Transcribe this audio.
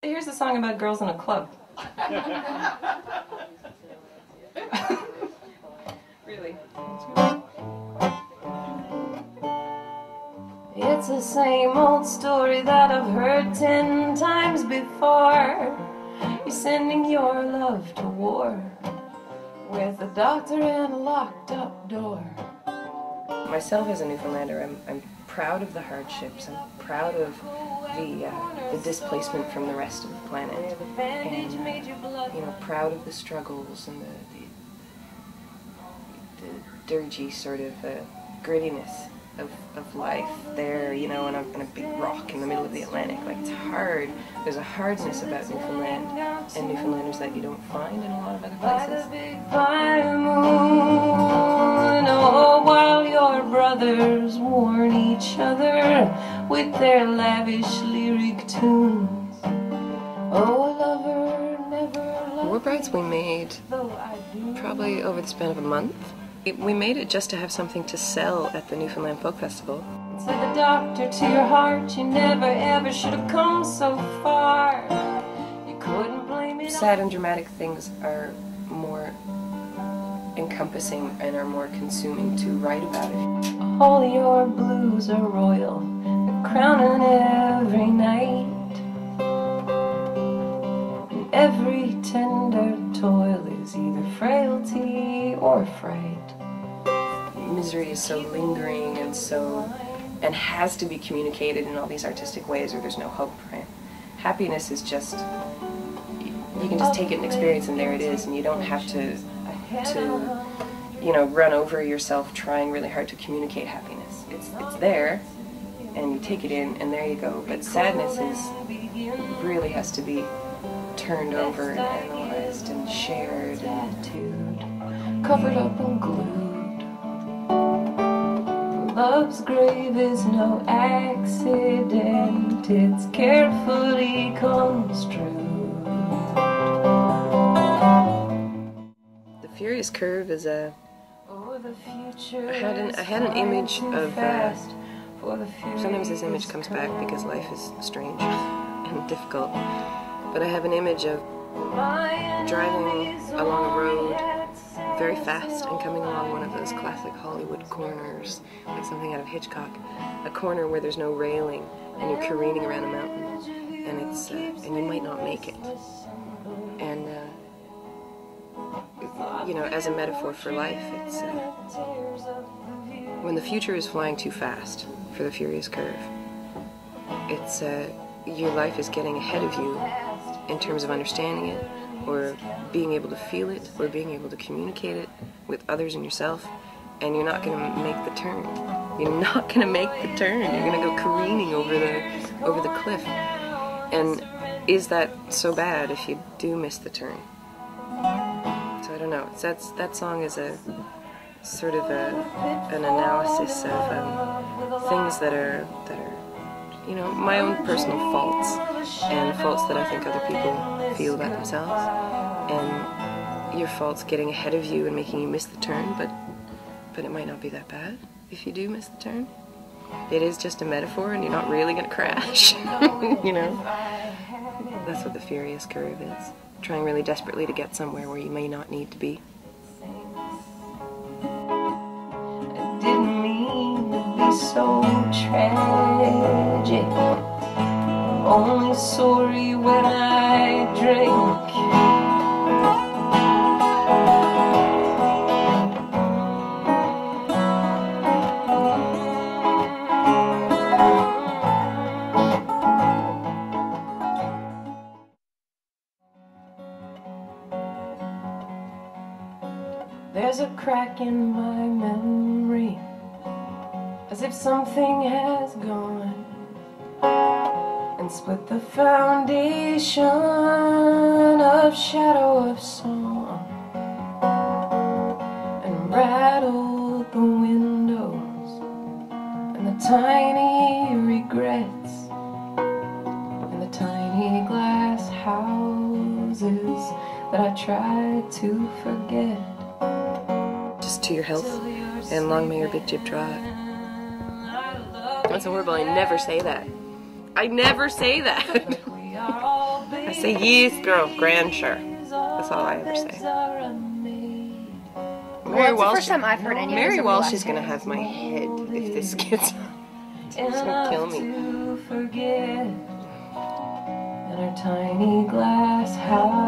Here's a song about girls in a club. Really. It's the same old story that I've heard 10 times before. You're sending your love to war with a doctor and a locked up door. Myself as a Newfoundlander, I'm proud of the hardships. I'm proud of the displacement from the rest of the planet, and you know, proud of the struggles and the dirgy sort of grittiness of life there, you know, on a big rock in the middle of the Atlantic. Like, it's hard. There's a hardness about Newfoundland and Newfoundlanders that you don't find in a lot of other places. Oh, while your brothers warn each other with their lavish lyric tunes. Oh, lover never. War Brides we made probably over the span of a month. We made it just to have something to sell at the Newfoundland Folk Festival. Said the doctor to your heart, you never ever should have come so far. You couldn't blame it. Sad and dramatic things are more encompassing and are more consuming to write about it. All your blues are royal, they're crowning every night. And every tender toil is either frailty or fright. Misery is so lingering and has to be communicated in all these artistic ways, or there's no hope, right? Happiness is just, you can just take it and experience, and there it is, and you don't have to you know, run over yourself trying really hard to communicate happiness. It's there, and you take it in, and there you go. But sadness really has to be turned over and analyzed and shared and covered up and glued. Love's grave is no accident, it's carefully construed. The Furious Curve is a... I had an image of... sometimes this image comes back because life is strange and difficult. But I have an image of driving along a road very fast and coming along one of those classic Hollywood corners, like something out of Hitchcock, a corner where there's no railing and you're careening around a mountain, and it's and you might not make it. And you know, as a metaphor for life, it's when the future is flying too fast for the Furious Curve, it's your life is getting ahead of you in terms of understanding it, or being able to feel it, or being able to communicate it with others and yourself, and you're not going to make the turn. You're not going to make the turn. You're going to go careening over the cliff. And is that so bad if you do miss the turn? So I don't know. That song is a sort of an analysis of things that are you know, my own personal faults, and faults that I think other people feel about themselves, and your faults getting ahead of you and making you miss the turn, but it might not be that bad if you do miss the turn. It is just a metaphor, and you're not really going to crash, you know? That's what the Furious Curve is, trying really desperately to get somewhere where you may not need to be. I didn't mean to be so tragic. I'm only sorry when I drink. There's a crack in my memory, as if something has gone and split the foundation of shadow of song, and rattled the windows and the tiny regrets and the tiny glass houses that I tried to forget. Just to your health, and long may your big jib trot. That's horrible. I never say that. I never say that. say, yes, girl, grand sure. That's all I ever say. Well, that's the first time I've heard any of this. Mary Walsh is going to have my head if this gets on. She's going to kill me. In her tiny glass house.